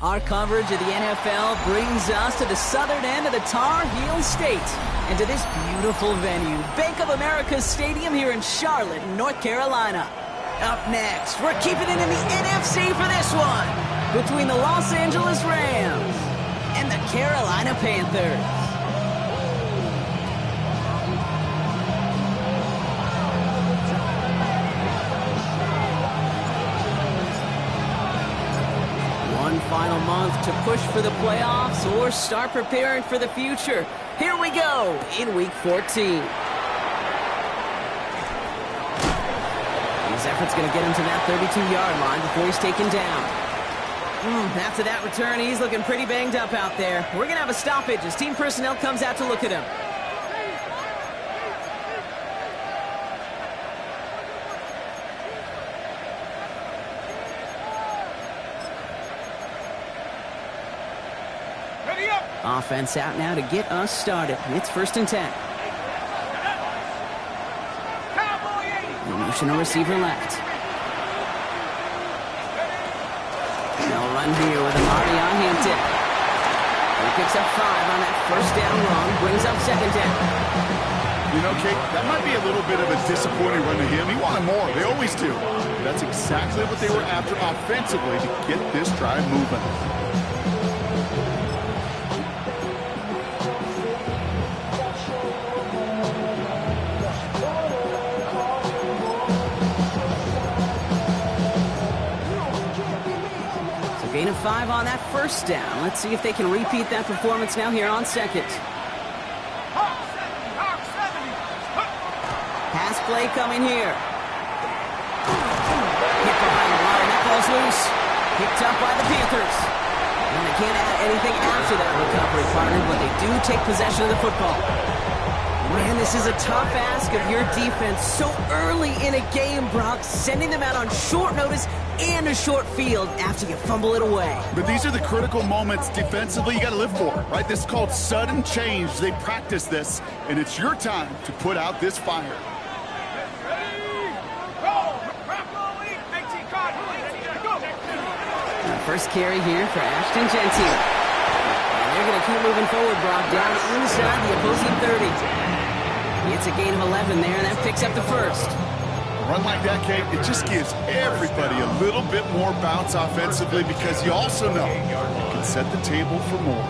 Our coverage of the NFL brings us to the southern end of the Tar Heel State and to this beautiful venue, Bank of America Stadium here in Charlotte, North Carolina. Up next, we're keeping it in the NFC for this one, between the Los Angeles Rams and the Carolina Panthers. Final month to push for the playoffs or start preparing for the future. Here we go in Week 14. His effort's going to get him to that 32-yard line before he's taken down. After that return, he's looking pretty banged up out there. We're going to have a stoppage as team personnel comes out to look at him. Offense out now to get us started. It's 1st and 10. Motion a receiver left. They'll run here with Amari on Hampton. He picks up 5 on that 1st down run. Brings up 2nd down. You know, Kate, that might be a little bit of a disappointing run to him. He wanted more. They always do. That's exactly what they were after offensively to get this drive moving. Gain of 5 on that 1st down. Let's see if they can repeat that performance now here on 2nd. Pass play coming here. Hit behind the line. That ball's loose. Picked up by the Panthers. And they can't add anything after that recovery, partner, but they do take possession of the football. Man, this is a tough ask of your defense so early in a game, Brock, sending them out on short notice and a short field after you fumble it away. But these are the critical moments defensively you got to live for, right? This is called sudden change. They practice this, and it's your time to put out this fire. First carry here for Ashton Gentile. And they're going to keep moving forward, Brock, down inside the opposing 30. It's a gain of 11 there, and that picks up the 1st. A run like that, Kate, it just gives everybody a little bit more bounce offensively because you also know you can set the table for more.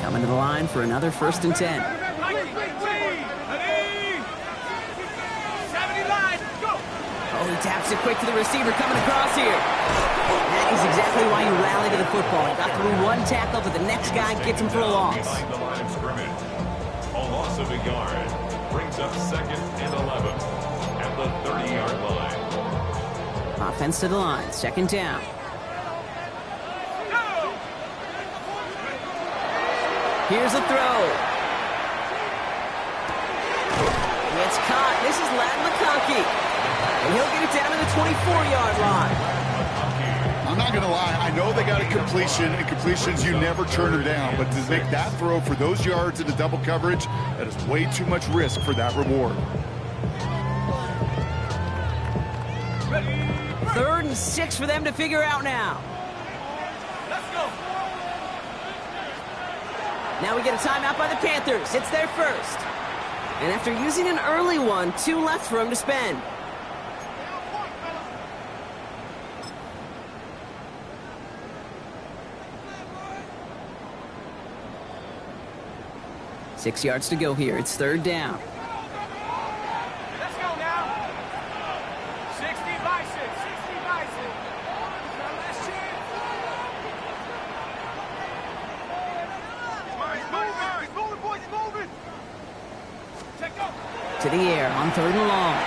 Coming to the line for another 1st and 10. Oh, he taps it quick to the receiver coming across here. That is exactly why you rally to the football. He got through one tackle, but the next guy gets him for a loss. The line of scrimmage. A loss of a yard brings up 2nd and 11 at the 30-yard line. Offense to the line, 2nd down. Here's a throw. It's caught. This is Ladd McConkey. And he'll get it down to the 24-yard line. I'm not going to lie. I know they got a completion, and completions, you never turn them down. But to make that throw for those yards in the double coverage, that is way too much risk for that reward. 3rd and 6 for them to figure out now. Let's go. Now we get a timeout by the Panthers. It's their 1st. And after using an early one, 2 left for him to spend. Six yards to go here. It's 3rd down. Let's go now. 60 by 6. 60 by 6. Last chance. Moving, boys, moving. Check go. To the air on 3rd and long.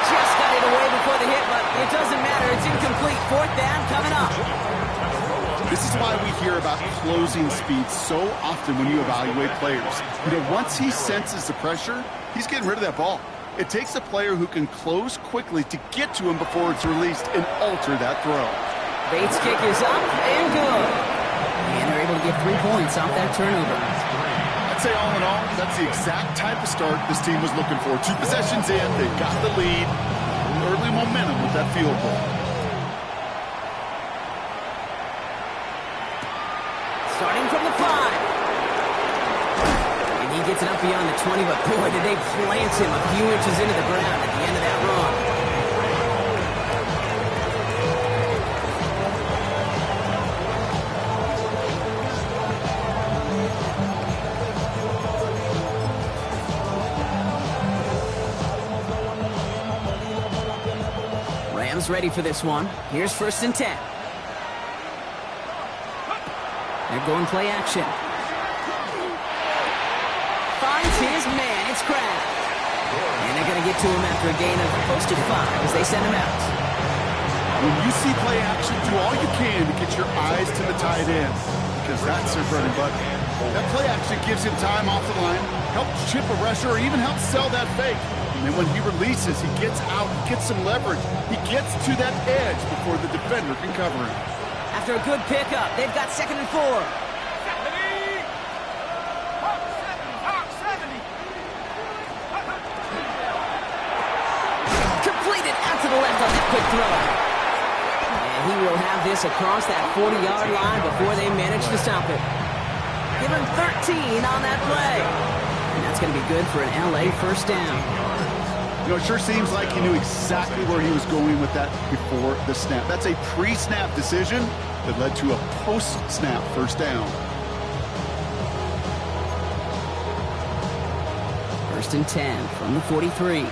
Just got it away before the hit, but it doesn't matter. It's incomplete. 4th down coming up. This is why we hear about closing speed so often when you evaluate players. You know, once he senses the pressure, he's getting rid of that ball. It takes a player who can close quickly to get to him before it's released and alter that throw. Bates' kick is up and good. And they're able to get 3 points off that turnover. I'd say all in all, that's the exact type of start this team was looking for. 2 possessions in, they've got the lead. Early momentum with that field goal. Starting from the 5. And he gets it up beyond the 20, but boy, did they plant him a few inches into the ground at the end of that run. Rams ready for this one. Here's 1st and 10. They're going play action. Finds his man. It's Kraft. And they're going to get to him after a gain of close to 5 as they send him out. When you see play action, do all you can to get your eyes to the tight end, because that's their bread and butter. That play action gives him time off the line, helps chip a rusher, or even helps sell that fake. And then when he releases, he gets out, gets some leverage. He gets to that edge before the defender can cover him. After a good pickup, they've got 2nd and 4. Completed out to the left on that quick throw. And he will have this across that 40-yard line before they manage to stop it. Give him 13 on that play. And that's going to be good for an LA 1st down. You know, it sure seems like he knew exactly where he was going with that before the snap. That's a pre-snap decision that led to a post-snap 1st down. 1st and 10 from the 43.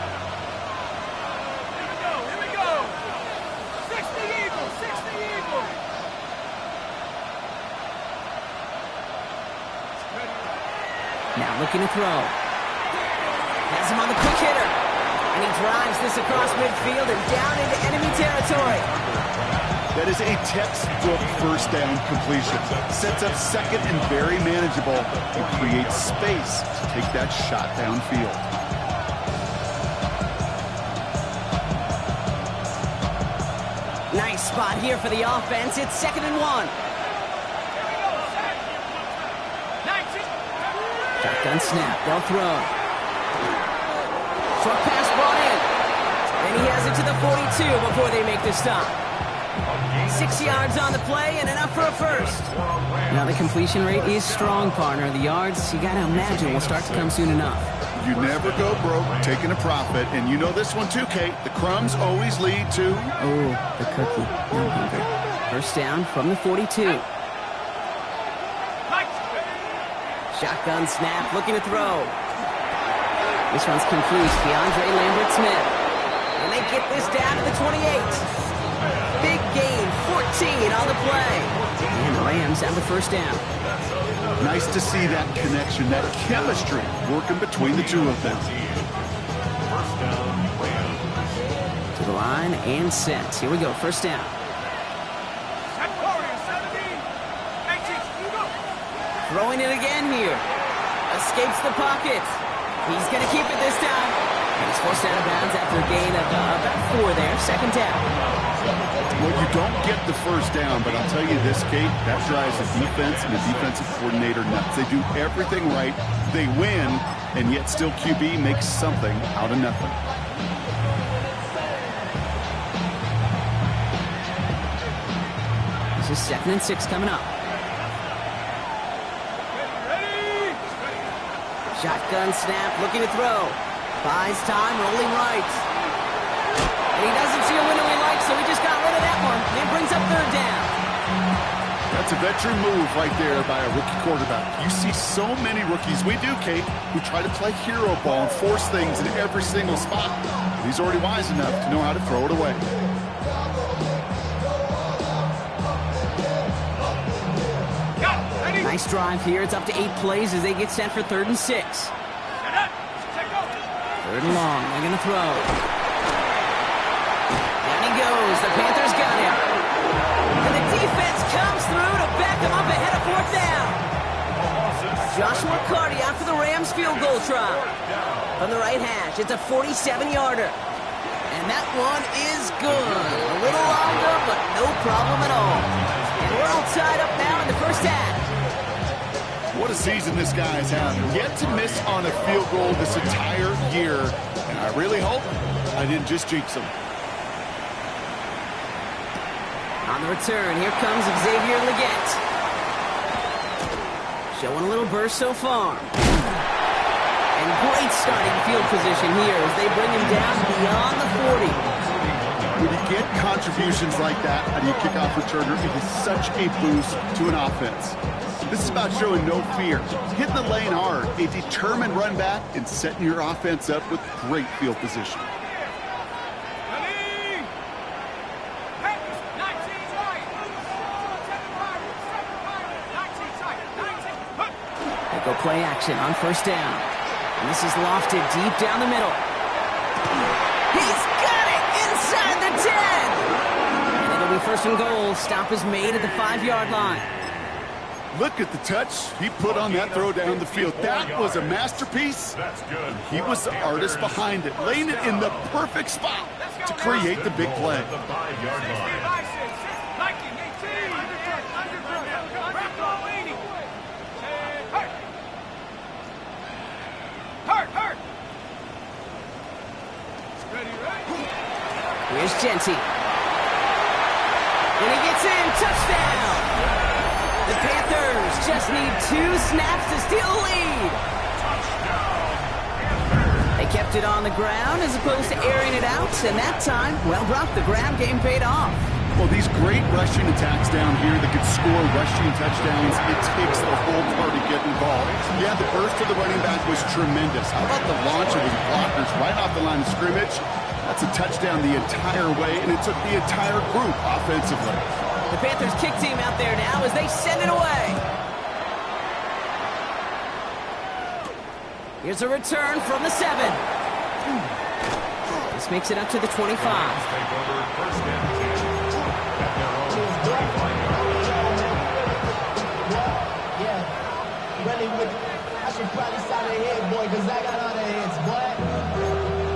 Now looking to throw. Has him on the quick hitter. And he drives this across midfield and down into enemy territory. That is a textbook 1st down completion. Sets up 2nd and very manageable and creates space to take that shot downfield. Nice spot here for the offense. It's 2nd and 1. Shotgun snap. They'll throw. Short pass brought in. And he has it to the 42 before they make the stop. 6 yards on the play and enough for a 1st. Now the completion rate is strong, partner. The yards, you got to imagine, will start to come soon enough. You never go broke taking a profit, and you know this one too, Kate. The crumbs always lead to... Oh, the cookie. I'm hungry. 1st down from the 42. Shotgun snap, looking to throw. This one's complete. DeAndre Lambert-Smith. And they get this down to the 28. Big gain, 14 on the play. And the Rams have the 1st down. Nice to see that connection, that chemistry working between the two of them. To the line and set. Here we go, 1st down. Throwing it again here. Escapes the pocket. He's going to keep it this time. And he's forced out of bounds after a gain of about 4 there. 2nd down. Well, you don't get the 1st down, but I'll tell you this, Kate, that drives the defense and the defensive coordinator nuts. They do everything right. They win, and yet still QB makes something out of nothing. This is 2nd and 6 coming up. Shotgun snap, looking to throw. Buys time, rolling right. And he doesn't see a winner he likes, so he just got rid of that one. It brings up 3rd down. That's a veteran move right there by a rookie quarterback. You see so many rookies, we do, Kate, who try to play hero ball and force things in every single spot. But he's already wise enough to know how to throw it away. Nice drive here. It's up to 8 plays as they get set for 3rd and 6. 3rd and long. They're going to throw. Down he goes. The Panthers got him. And the defense comes through to back him up ahead of 4th down. Josh McCarty out for the Rams field goal try. From the right hash. It's a 47-yarder. And that one is good. A little longer, but no problem at all. And we're all tied up now in the 1st half. What a a season this guy has had. Yet to miss on a field goal this entire year. And I really hope I didn't just jinx him. On the return, here comes Xavier Legette. Showing a little burst so far. And great starting field position here as they bring him down beyond the 40. When you get contributions like that out of your kickoff returner, it is such a boost to an offense. This is about showing no fear, hitting the lane hard, a determined run back, and setting your offense up with great field position. They go play action on first down. And this is lofted deep down the middle. He's got it inside the 10. And it'll be first and goal. Stop is made at the 5-yard line. Look at the touch he put on that throw down the field. That was a masterpiece. And he was the artist behind it, laying it in the perfect spot to create the big play. Here's Genty. And he gets in. Touchdown! The Panthers just need 2 snaps to steal the lead. They kept it on the ground as opposed to airing it out, and that time, well, Brock, the ground game paid off. Well, these great rushing attacks down here that could score rushing touchdowns, it takes the whole party to get involved. Yeah, the burst of the running back was tremendous. How about the launch of his blockers right off the line of scrimmage? That's a touchdown the entire way, and it took the entire group offensively. The Panthers kick team out there now as they send it away. Here's a return from the 7. This makes it up to the 25. I should probably sign a head, boy, because I got all the heads, boy.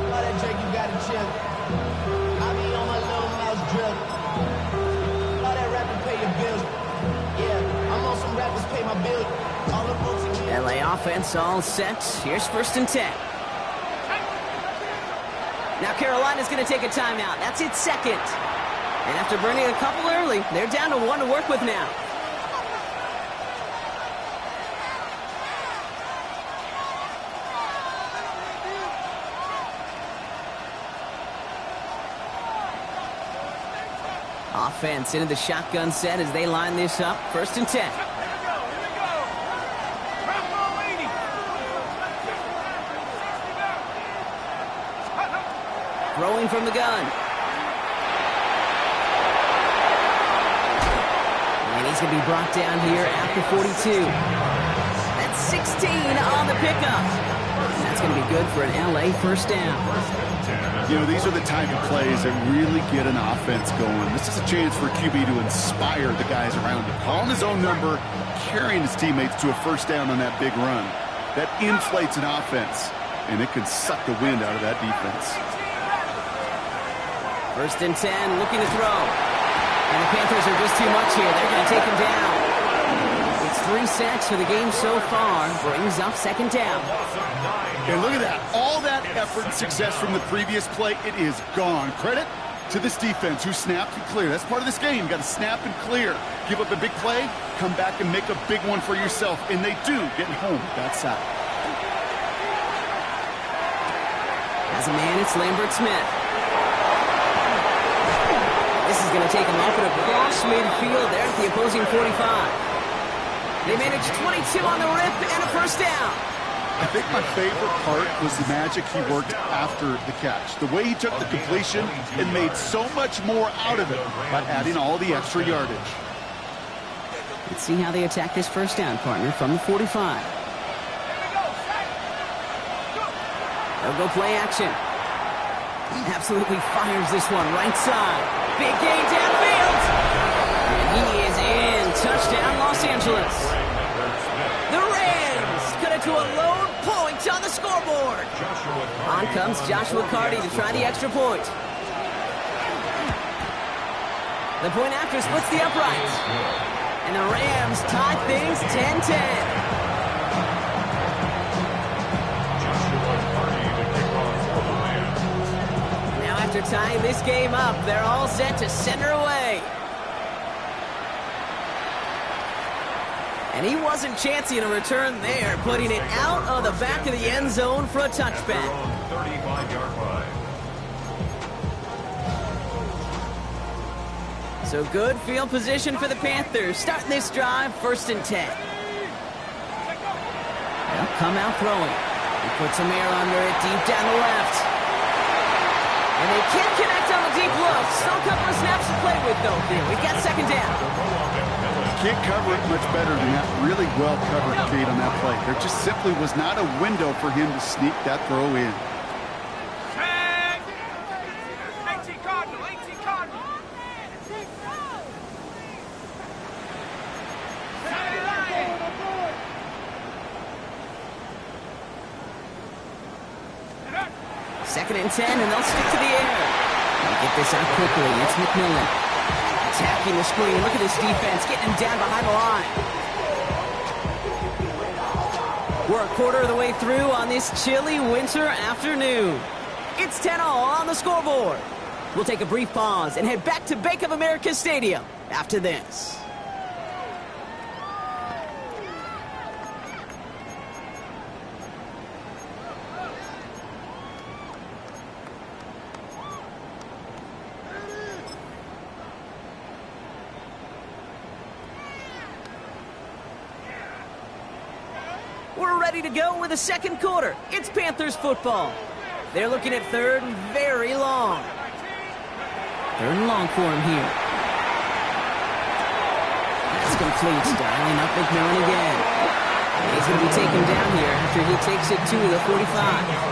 All that Drake, you got to chill. I be on my little mouse drip. All that rapping pay your bills. Yeah, I'm on some rappers pay my bills. All the books and LA offense all set. Here's first and 10. Now Carolina's going to take a timeout. That's its second. And after burning a couple early, they're down to 1 to work with now. Offense into the shotgun set as they line this up. First and 10. Throwing from the gun. And he's going to be brought down here at the 42. That's 16 on the pickup. That's going to be good for an LA first down. You know, these are the type of plays that really get an offense going. This is a chance for QB to inspire the guys around him. Calling his own number, carrying his teammates to a first down on that big run. That inflates an offense, and it can suck the wind out of that defense. First and 10, looking to throw. And the Panthers are just too much here. They're going to take him down. It's 3 sacks for the game so far. Brings up second down. And look at that. All that effort and success from the previous play, it is gone. Credit to this defense who snapped and cleared. That's part of this game. You got to snap and clear. Give up a big play, come back and make a big one for yourself. And they do, getting home that side. As a man, it's Lambert Smith. This is going to take him up and across midfield there at the opposing 45. They managed 22 on the rip and a first down. I think my favorite part was the magic he worked after the catch. The way he took the completion and made so much more out of it by adding all the extra yardage. Let's see how they attack this first down, partner, from the 45. They'll go play action. Absolutely fires this one right side. Big gain downfield. And he is in. Touchdown, Los Angeles. The Rams cut it to a lone point on the scoreboard. On comes Joshua Carty to try the extra point. The point after splits the uprights. And the Rams tie things 10-10. after tying this game up. They're all set to center away. And he wasn't chancing a return there, putting it out of the back of the end zone for a touchback. 35-yard line. So good field position for the Panthers. Starting this drive, 1st and 10. They'll come out throwing. He puts some air under it, deep down the left. And they can't connect on the deep look. Still a couple of snaps to play with, though, here. We've got 2nd down. Can't cover it much better than that. Really well covered, Kate, on that play. There just simply was not a window for him to sneak that throw in. Second and 10, and they'll stick to the air. They'll get this out quickly. It's McMillan. Attacking the screen. Look at this defense, getting him down behind the line. We're a quarter of the way through on this chilly winter afternoon. It's 10-all on the scoreboard. We'll take a brief pause and head back to Bank of America Stadium after this. We're ready to go with the second quarter. It's Panthers football. They're looking at 3rd and very long. 3rd and long for him here. That's complete. Dialing up McMillan again. He's going to be taken down here after he takes it to the 45.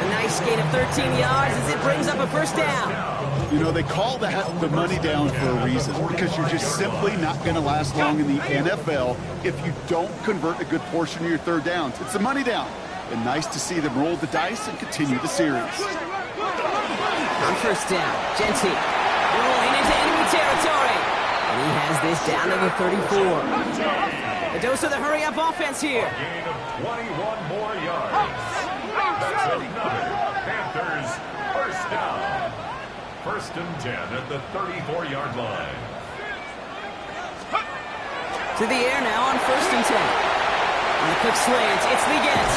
A nice gain of 13 yards as it brings up a 1st down. You know, they call that the money down for a reason, because you're just simply not going to last long in the NFL if you don't convert a good portion of your 3rd downs. It's the money down. And nice to see them roll the dice and continue the series. On 1st down, Genty rolling into enemy territory. And he has this down to the 34. A dose of the hurry-up offense here. A gain of 21 more yards. That's another Panthers 1st down. 1st and 10 at the 34-yard line. To the air now on 1st and 10. And the quick slant, it's Leggett.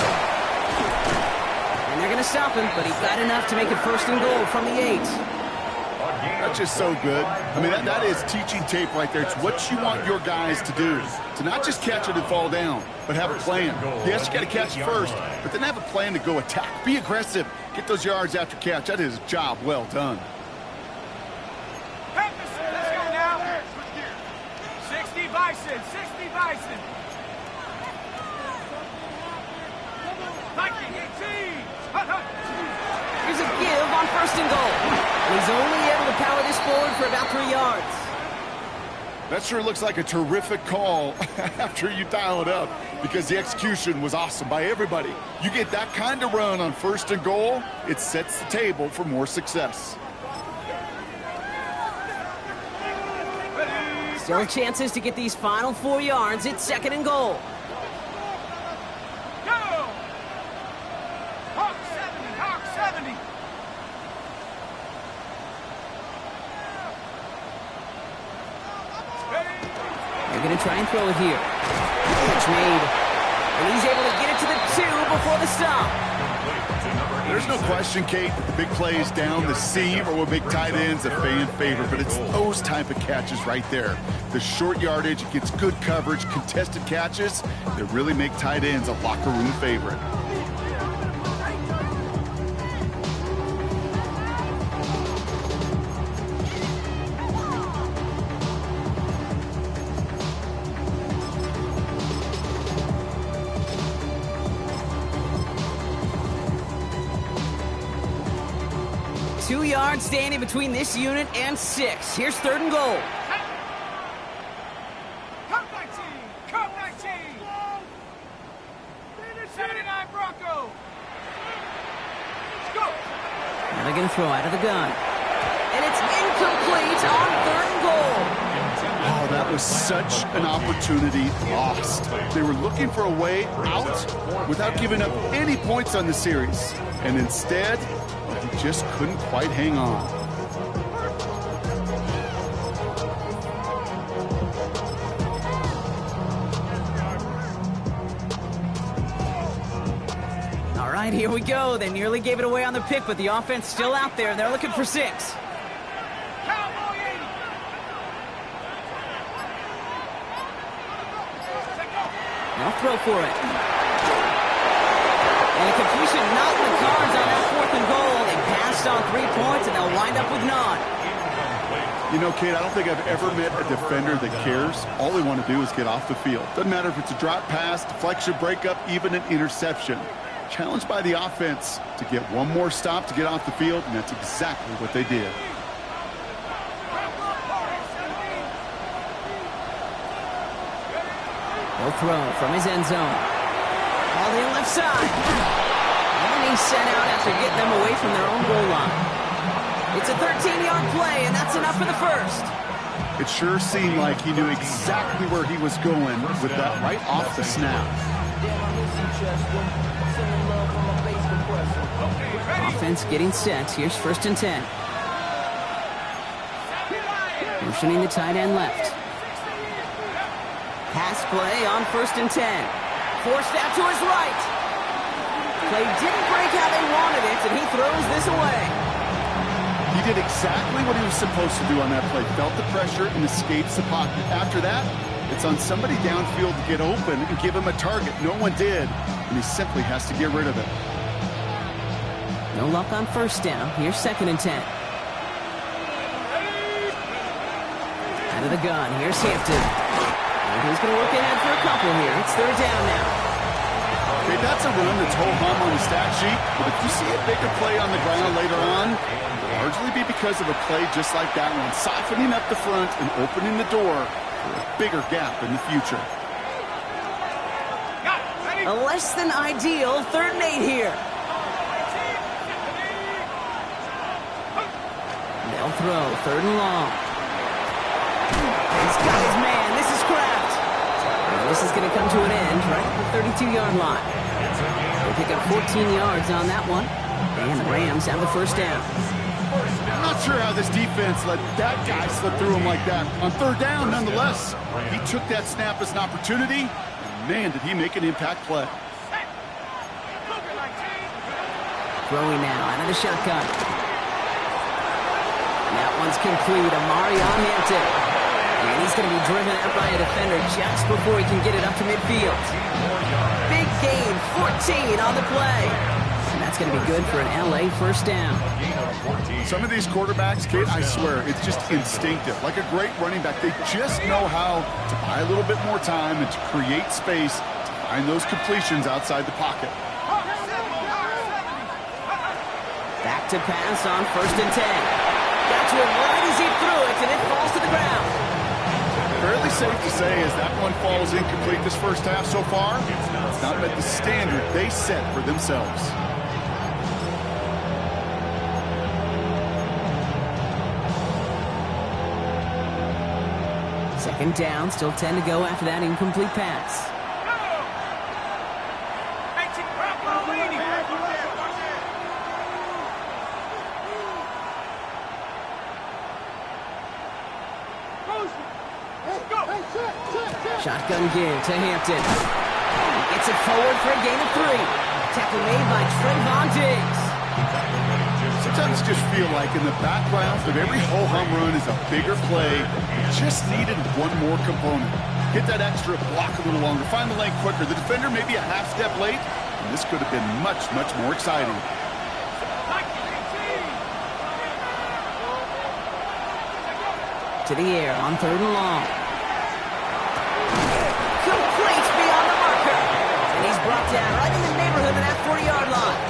And they're going to stop him, but he got enough to make it 1st and goal from the 8. That's just so good. I mean, that is teaching tape right there. It's what you want your guys to do. To not just catch it and fall down, but have a plan. Yes, you got to catch it first, but then have a plan to go attack. Be aggressive. Get those yards after catch. That is a job well done. Let's go now. 60 Bison, 60 Bison. Viking 18. Here's a give on 1st and goal. And he's only able to power this forward for about 3 yards. That sure looks like a terrific call after you dial it up, because the execution was awesome by everybody. You get that kind of run on 1st and goal, it sets the table for more success. Still chances to get these final 4 yards. It's 2nd and goal. Go! Hawk 70, Hawk 70. They're going to try and throw it here. Catch made. And he's able to get it to the 2 before the stop. There's no question, Kate, the big plays down the seam or what make tight ends a fan favorite, but it's those type of catches right there. The short yardage, it gets good coverage, contested catches that really make tight ends a locker room favorite. Two yards standing between this unit and 6. Here's 3rd and goal. Come 19, come 19. 79 Bronco. Let's go. Now they're going to throw out of the gun. And it's incomplete on 3rd and goal. Oh, that was such an opportunity lost. They were looking for a way out without giving up any points on the series. And instead, but he just couldn't quite hang on. All right, here we go. They nearly gave it away on the pick, but the offense still out there. They're looking for 6. They'll throw for it. And a completion not in the cards on that 4th and goal. They passed on 3 points, and they'll wind up with none. You know, Kate, I don't think I've ever met a defender that cares. All they want to do is get off the field. Doesn't matter if it's a drop pass, deflection, breakup, even an interception. Challenged by the offense to get one more stop to get off the field, and that's exactly what they did. He'll throw from his end zone. All the left side. And he's sent out after getting them away from their own goal line. It's a 13-yard play, and that's enough for the first. It sure seemed like he knew exactly where he was going with that right off the snap. Offense getting set. Here's 1st and 10. Motioning the tight end left. Pass play on 1st and 10. Forced out to his right. Play didn't break how they wanted it, and he throws this away. He did exactly what he was supposed to do on that play. Felt the pressure and escapes the pocket. After that, it's on somebody downfield to get open and give him a target. No one did, and he simply has to get rid of it. No luck on 1st down. Here's 2nd and 10. Out of the gun. Here's Hampton. And he's going to look ahead for a couple here. It's 3rd down now. Okay, that's a run that's ho-hum on the stat sheet, but if you see a bigger play on the ground later on, it'll largely be because of a play just like that one, softening up the front and opening the door for a bigger gap in the future. A less than ideal 3rd and 8 here. They'll throw 3rd and long. He's got his man. This is Kraft. And this is going to come to an end right at the 32-yard line. They pick up 14 yards on that one. And the Rams have the 1st down. I'm not sure how this defense let that guy slip through him like that. On 3rd down, nonetheless, he took that snap as an opportunity, and man, did he make an impact play. Throwing now out of the shotgun. That one's complete. Amarion Hampton. And he's going to be driven out by a defender just before he can get it up to midfield. Big gain, 14 on the play. And that's going to be good for an LA 1st down. Some of these quarterbacks, Kate, I swear, it's just instinctive. Like a great running back, they just know how to buy a little bit more time and to create space to find those completions outside the pocket. Back to pass on 1st and 10. Got to him right as he threw it, and it falls to the ground. Fairly safe to say as that one falls incomplete this first half so far, it's not met the standard they set for themselves. Second down, still 10 to go after that incomplete pass. Shotgun give to Hampton. He gets it forward for a gain of 3. Tackle made by Trayvon Diggs. Sometimes just feel like in the background of every ho-hum run is a bigger play. Just needed one more component. Get that extra block a little longer. Find the lane quicker. The defender may be a half step late, and this could have been much, much more exciting. To the air on 3rd and long. Complete beyond the marker. And he's brought down right in the neighborhood of that 40-yard line.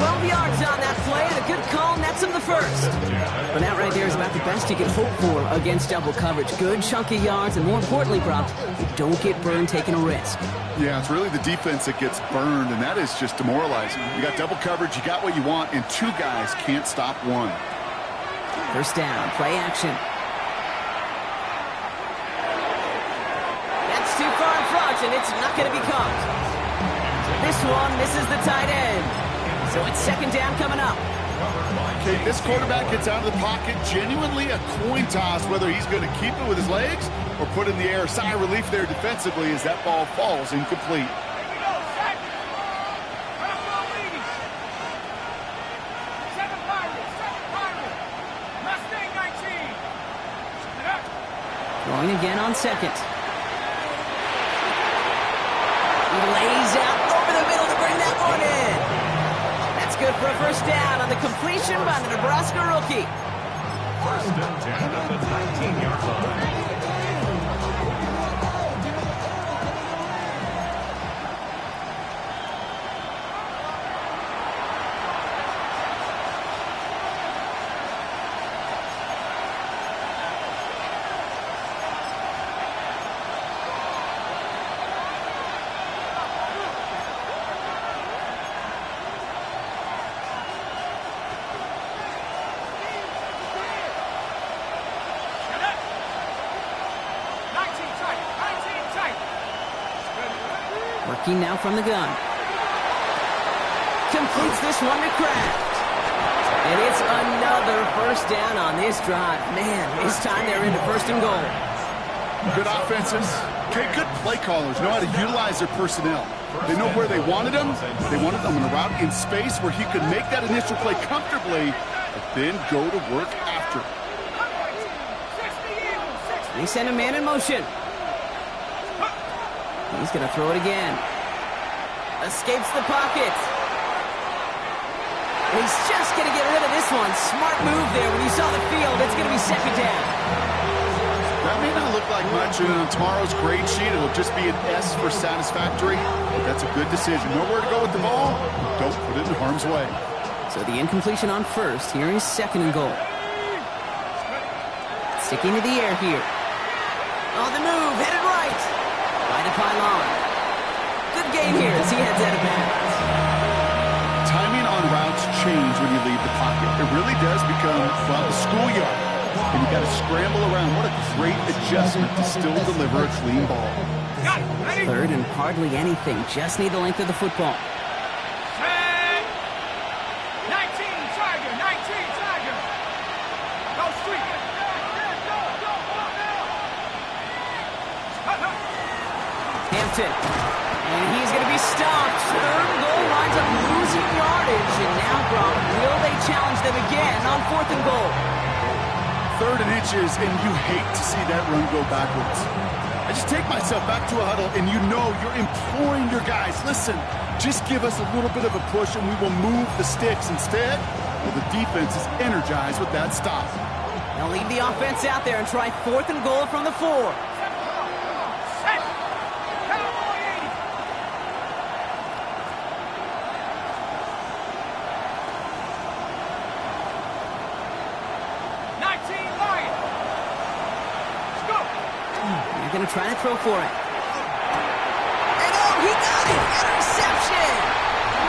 12 yards on that play, and a good call nets him the 1st. But that right there is about the best you can hope for against double coverage. Good chunky yards, and more importantly, Brock, you don't get burned taking a risk. Yeah, it's really the defense that gets burned, and that is just demoralizing. You got double coverage, you got what you want, and 2 guys can't stop one. 1st down, play action. That's too far in front, and it's not going to be caught. This one misses the tight end. So it's 2nd down coming up. Okay, this quarterback gets out of the pocket, genuinely a coin toss whether he's going to keep it with his legs or put it in the air. Sigh of relief there defensively as that ball falls incomplete. Going again on second. He lays out over the middle to bring that one in. That's good for a first down on the completion by the Nebraska rookie. First and 10 at the 19-yard line. Working now from the gun. Completes this one to Kraft. And it's another first down on this drive. Man, this time they're into first and goal. Good offenses. Okay, good play callers know how to utilize their personnel. They know where they wanted them. They wanted them on a route in space where he could make that initial play comfortably, but then go to work after. They send a man in motion. He's going to throw it again. Escapes the pocket. And he's just going to get rid of this one. Smart move there. When you saw the field, it's going to be second down. That may not look like much, and on tomorrow's grade sheet, it'll just be an S for satisfactory. But that's a good decision. Nowhere to go with the ball. Don't put it in harm's way. So the incompletion on first. Here is second and goal. Sticking to the air here. On the move, headed right. By the pylon. Good gain here as he heads out of bounds. Timing on routes change when you leave the pocket. It really does become, well, the schoolyard. And you got to scramble around. What a great adjustment to still deliver a clean ball. Third and hardly anything. Just need the length of the football. 19, Tiger. Go street. Hampton. And he's going to be stopped. Third and goal winds up losing yardage. And now, Brock, will they challenge them again on fourth and goal? Third and inches, and you hate to see that run go backwards. I just take myself back to a huddle, and you know you're imploring your guys, listen, just give us a little bit of a push, and we will move the sticks instead. Well, the defense is energized with that stop. They'll leave the offense out there and try fourth and goal from the 4. Going to try to throw for it. And oh, he got it! Interception!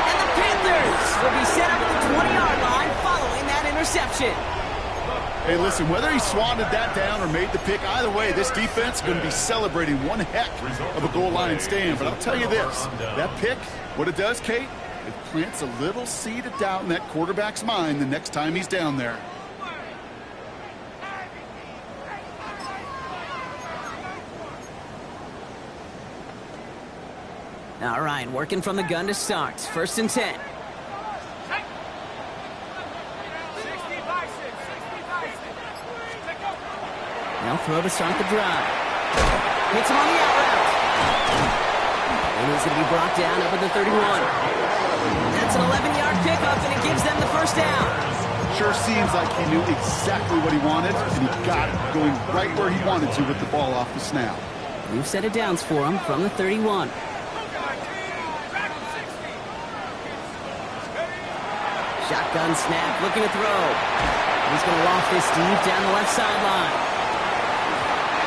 And the Panthers will be set up at the 20-yard line following that interception. Hey, listen, whether he swatted that down or made the pick, either way, this defense is going to be celebrating one heck of a goal line stand. But I'll tell you this, that pick, what it does, Kate, it plants a little seed of doubt in that quarterback's mind the next time he's down there. All right, working from the gun to start. First and 10. They'll throw to start the drive. Hits him on the out route. And he's going to be brought down up at the 31. That's an 11-yard pickup, and it gives them the first down. Sure seems like he knew exactly what he wanted, and he got it going right where he wanted to with the ball off the snap. New set of downs for him from the 31. Shotgun snap, looking to throw. He's going to loft this deep down the left sideline.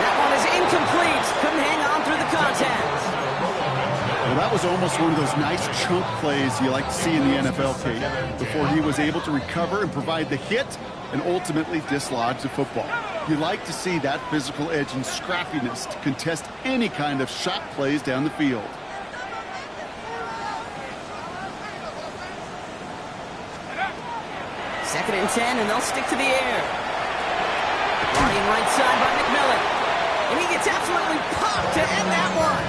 That one is incomplete. Couldn't hang on through the contact. Well, that was almost one of those nice chunk plays you like to see in the NFL, Kate, before he was able to recover and provide the hit and ultimately dislodge the football. You like to see that physical edge and scrappiness to contest any kind of shot plays down the field. 2nd and 10, and they'll stick to the air. Flying right side by McMillan. And he gets absolutely popped to end that one.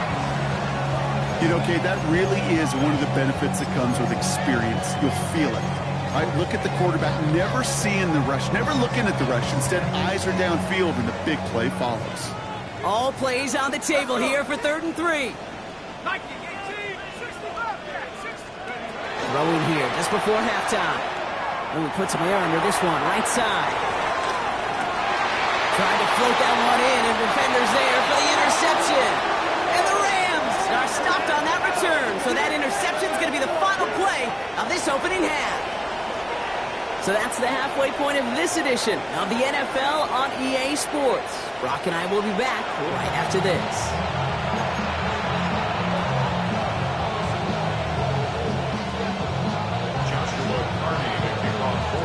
You know, Kate, that really is one of the benefits that comes with experience. You'll feel it. Right? Look at the quarterback, never seeing the rush, never looking at the rush. Instead, eyes are downfield, and the big play follows. All plays on the table here for 3rd and 3. Throwing here just before halftime. And we put some air under this one, right side. Trying to float that one in, and defenders there for the interception. And the Rams are stopped on that return. So that interception is going to be the final play of this opening half. So that's the halfway point of this edition of the NFL on EA Sports. Brock and I will be back right after this.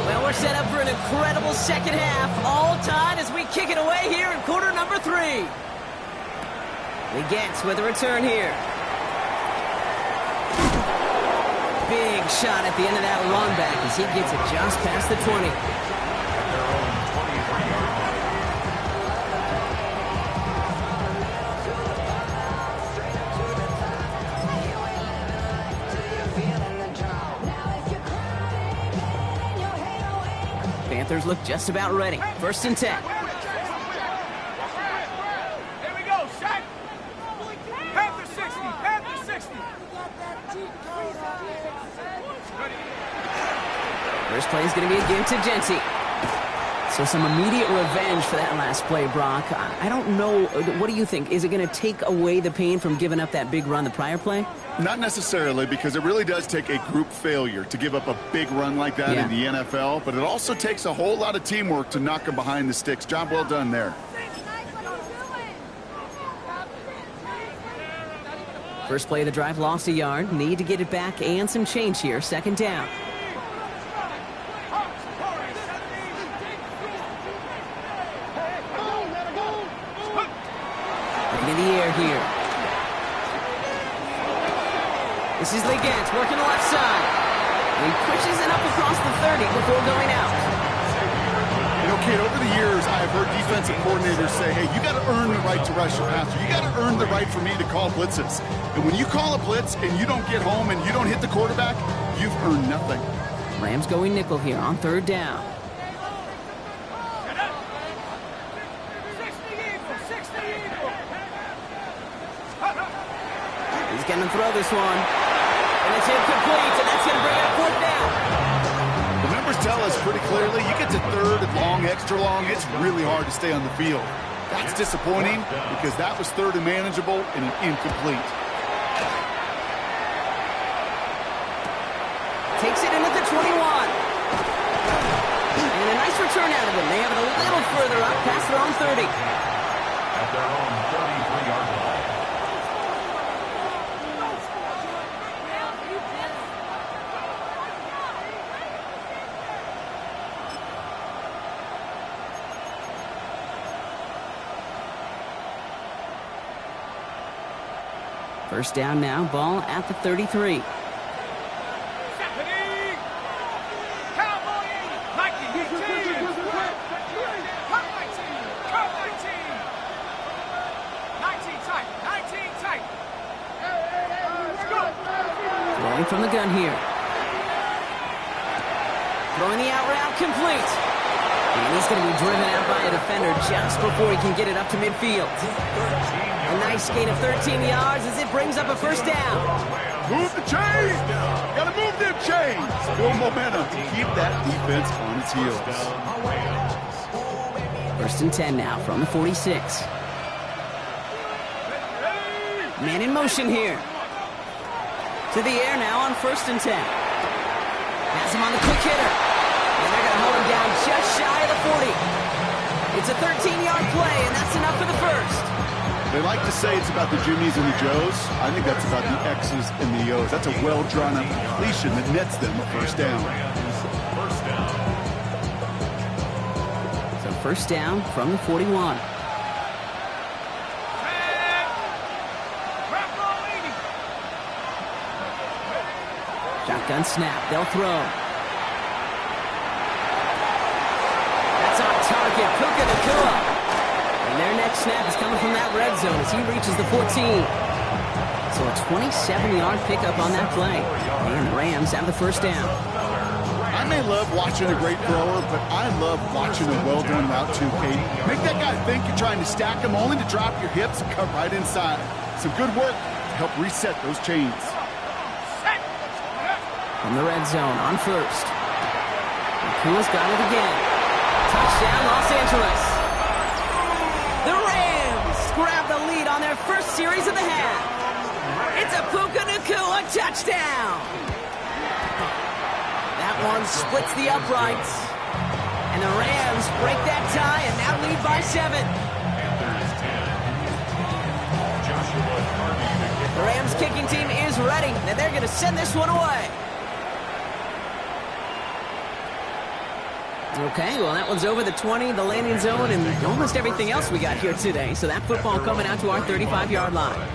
Well, we're set up for an incredible second half. All tied as we kick it away here in quarter number 3. Legans with a return here. Big shot at the end of that run back as he gets it just past the 20. Panthers look just about ready. 1st and 10. Here we go, set. Panther 60, Panther 60. First play is going to be a give to Genty. So some immediate revenge for that last play, Brock. I don't know. What do you think? Is it going to take away the pain from giving up that big run the prior play? Not necessarily, because it really does take a group failure to give up a big run like that in the NFL, but it also takes a whole lot of teamwork to knock them behind the sticks. Job well done there. First play of the drive lost a yard. Need to get it back and some change here. 2nd down. Looking in the air here. This is Legans working the left side. And he pushes it up across the 30 before going out. You know, Kate, over the years, I've heard defensive coordinators say, hey, you got to earn the right to rush your passer. You got to earn the right for me to call blitzes. And when you call a blitz and you don't get home and you don't hit the quarterback, you've earned nothing. Rams going nickel here on 3rd down. 60 Eagle, 60 Eagle. He's going to throw this one. And it's incomplete, and that's going to bring up 4th down. The numbers tell us pretty clearly, you get to 3rd and long, extra long, it's really hard to stay on the field. That's disappointing because that was 3rd and manageable and incomplete. Takes it in at the 21. And a nice return out of them. They have it a little further up past their own 30. At their own 33-yard line. First down now, ball at the 33. Throwing from the gun here. Throwing the out route complete. And he's going to be driven out by a defender just before he can get it up to midfield. A nice gain of 13 yards as it brings up a 1st down. Move the chains! Gotta move them chains! Build momentum to keep that defense on its heels. 1st and 10 now from the 46. Man in motion here. To the air now on 1st and 10. Has him on the quick hitter. And they're going to hold him down just shy of the 40. It's a 13-yard play, and that's enough for the 1st. They like to say it's about the Jimmies and the Joes. I think that's about the X's and the O's. That's a well-drawn-up completion that nets them a 1st down. So 1st down from the 41. Shotgun snap. They'll throw. target, Puka Nacua. And their next snap is coming from that red zone as he reaches the 14. So a 27-yard pickup on that play. And the Rams have the first down. I may love watching a great thrower, but I love watching a well-done route too, Kate. Make that guy think you're trying to stack him only to drop your hips and cut right inside. Some good work to help reset those chains. From the red zone on first. Nacua's got it again. Touchdown, Los Angeles. The Rams grab the lead on their first series of the half. It's a Puka Nacua touchdown. That one splits the uprights. And the Rams break that tie and now lead by 7. The Rams kicking team is ready, and they're going to send this one away. Okay, well, that one's over the 20, the landing zone, and almost everything else we got here today. So that football coming out to our 35-yard line.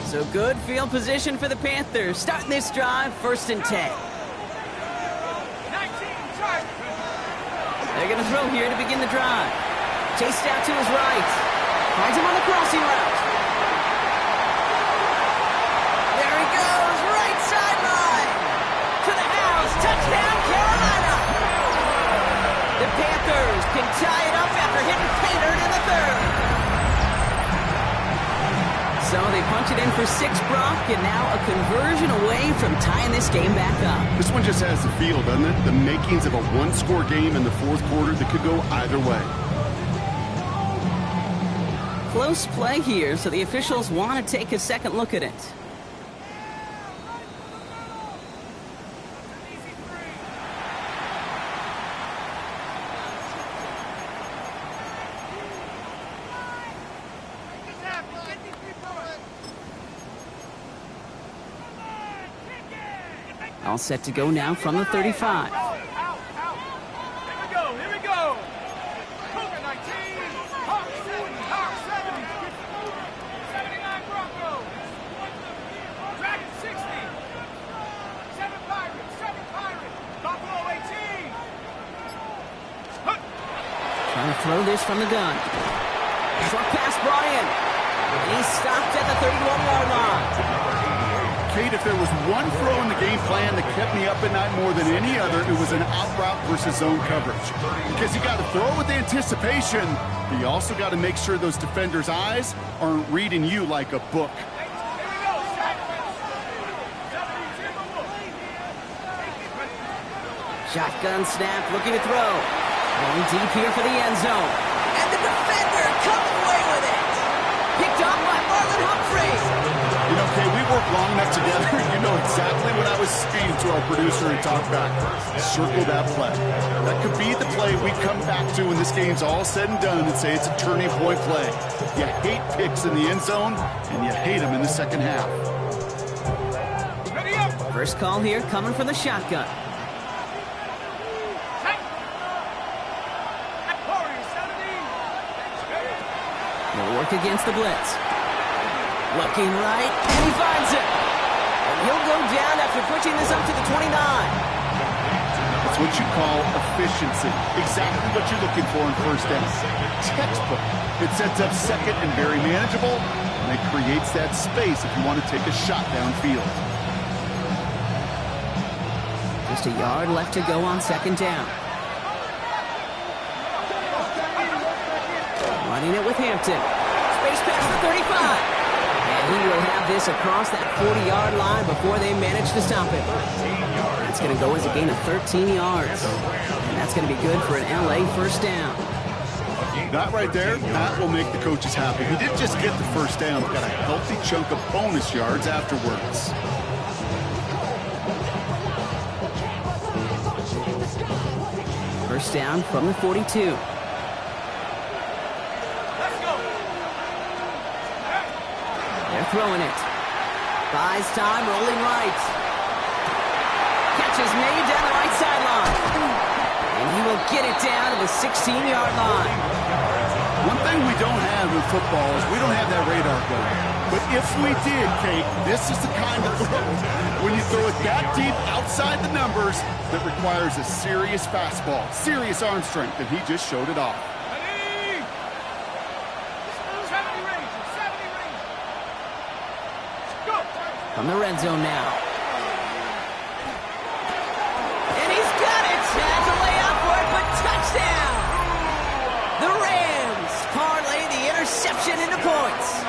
So good field position for the Panthers. Starting this drive, 1st and 10. They're going to throw here to begin the drive. Chased out to his right. Finds him on the crossing route. There he goes, right sideline. To the house, touchdown Carolina. The Panthers can tie it up after hitting Painter in the 3rd. So they punch it in for 6, Brock, and now a conversion away from tying this game back up. This one just has the feel, doesn't it? The makings of a one-score game in the 4th quarter that could go either way. Close play here, so the officials want to take a second look at it. All set to go now from the 35. Here we go. Puka 19, Hawk 7, 79 Broncos, Dragon 60, 7 Pirates, Buffalo 18. Trying to throw this from the gun. Short pass brought in. He's stopped at the 31-yard line. Kate, if there was one throw in the game plan that kept me up at night more than any other, it was an out route versus zone coverage. Because you got to throw with anticipation, but you also got to make sure those defenders' eyes aren't reading you like a book. Shotgun snap, looking to throw. Going deep here for the end zone. And the defender coming away with it. Picked up by Marlon Humphrey. You know, Kay, we worked long enough together. You know exactly what I was saying to our producer and talkback. Circle that play. That could be the play we come back to when this game's all said and done and say it's a turning point play. You hate picks in the end zone, and you hate them in the second half. First call here coming from the shotgun. They'll work against the blitz. Looking right, and he finds it. And he'll go down after pushing this up to the 29. That's what you call efficiency. Exactly what you're looking for in first down. Textbook. It sets up second and very manageable, and it creates that space if you want to take a shot downfield. Just a yard left to go on 2nd down. Running it with Hampton. Space past the 35. And he will have this across that 40-yard line before they manage to stop it. That's going to go as a gain of 13 yards. And that's going to be good for an LA first down. That right there, that will make the coaches happy. He didn't just get the first down, but got a healthy chunk of bonus yards afterwards. First down from the 42. Throwing it. Buys time, rolling right. Catch is made down the right sideline. And he will get it down to the 16-yard line. One thing we don't have in football is we don't have that radar gun. But if we did, Kate, this is the kind of throw, when you throw it that deep outside the numbers, that requires a serious fastball, serious arm strength, and he just showed it off. Ready? 70 range, 70 range. Go. From the red zone now. And he's got it. Has a layout for it, but touchdown. The Rams parlay the interception into points.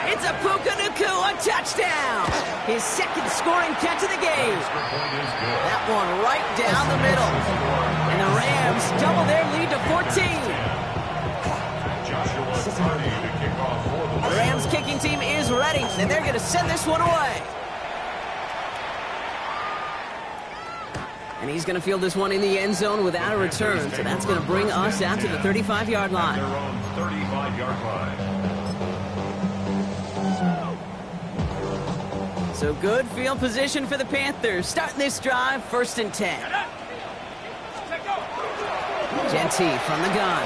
It's a Puka Nacua touchdown. His second scoring catch of the game. That one right down the middle. And the Rams double their lead to 14. The Rams kicking team is ready, and they're going to send this one away. And he's going to field this one in the end zone without a return. So that's going to bring us out to the 35-yard line. Their own 35-yard line. So good field position for the Panthers. Starting this drive, 1st and 10. Genty from the gun.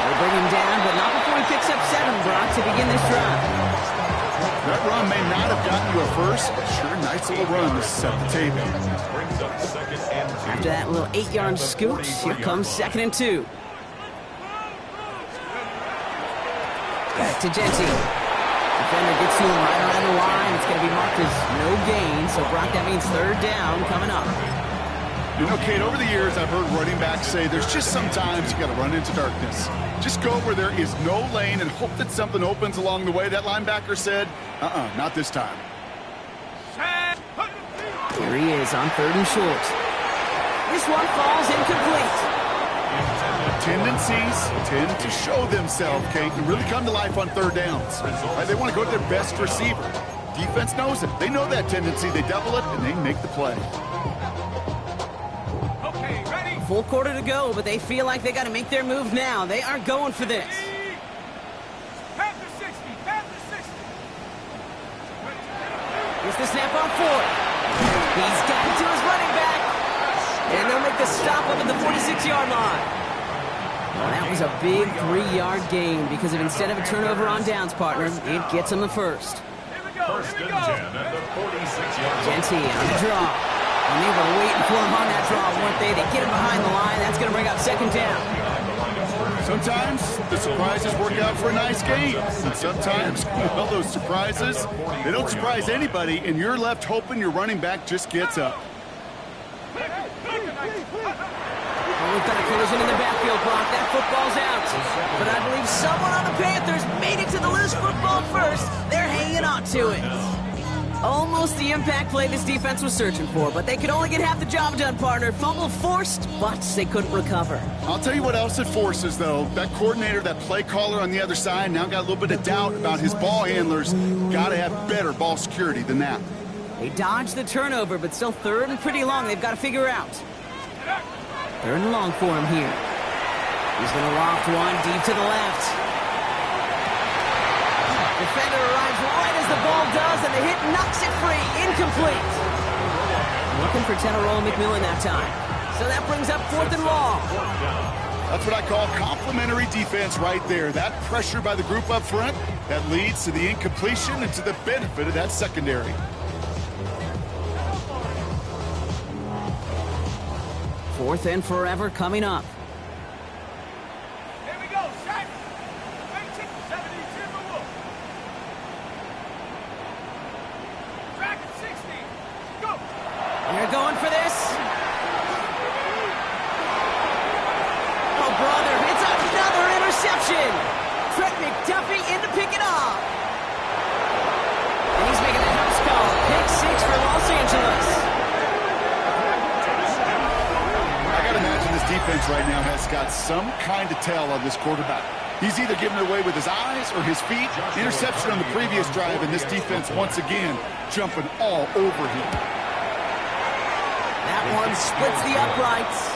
They bring him down, but not before he picks up 7, Brock, to begin this drive. That run may not have gotten you a first, but sure, nice little run to set the table. Brings up 2nd and 2. After that little 8-yard scoot, here comes 2nd and 2. Back to Genty. Defender gets to him right around the line. It's going to be marked as no gain. So, Brock, that means 3rd down coming up. You know, Kate, over the years, I've heard running backs say there's just sometimes you got to run into darkness. Just go where there is no lane and hope that something opens along the way. That linebacker said, not this time. Here he is on 3rd and short. This one falls incomplete. Tendencies tend to show themselves, Kate, and really come to life on 3rd downs. Right? They want to go to their best receiver. Defense knows it. They know that tendency. They double it, and they make the play. Okay, ready? Full quarter to go, but they feel like they got to make their move now. They are going for this. Panther 60, Panther 60. Here's the snap on 4th. He's got it to his running back. And they'll make the stop up at the 46-yard line. Well, that was a big 3-yard gain because of instead of a turnover on downs, partner, it gets them the first. Here we go, 1st here we and go. 10 at the 46-yard line. Genty on the draw. And they were waiting for him on that draw, weren't they? They get him behind the line. That's going to bring up 2nd down. Sometimes the surprises work out for a nice game. And sometimes, well, those surprises, they don't surprise anybody, and you're left hoping your running back just gets up. Well, we've got a collision in the backfield, Brock. That football's out. But I believe someone on the Panthers made it to the loose football first. They're hanging on to it. Almost the impact play this defense was searching for, but they could only get half the job done, partner. Fumble forced, but they couldn't recover. I'll tell you what else it forces, though. That coordinator, that play caller on the other side, now got a little bit of doubt about his ball handlers. Got to have better ball security than that. They dodged the turnover, but still 3rd and pretty long. They've got to figure out. 3rd and long for him here. He's going to loft one deep to the left. Defender arrives right as the ball does, and the hit knocks it free. Incomplete. Looking for Tenarola McMillan that time. So that brings up 4th and long. That's what I call complimentary defense right there. That pressure by the group up front, that leads to the incompletion and to the benefit of that secondary. 4th and forever coming up. Here we go, set. 72 for Wolf. Track at 60. Go. And they're going for this. Oh, brother, it's another interception. Trent McDuffie in to pick it off. And he's making the house call. Pick 6 for Los Angeles. Defense right now has got some kind of tell on this quarterback. He's either giving it away with his eyes or his feet. Interception on the previous drive, and this defense once again jumping all over him. That one splits the uprights.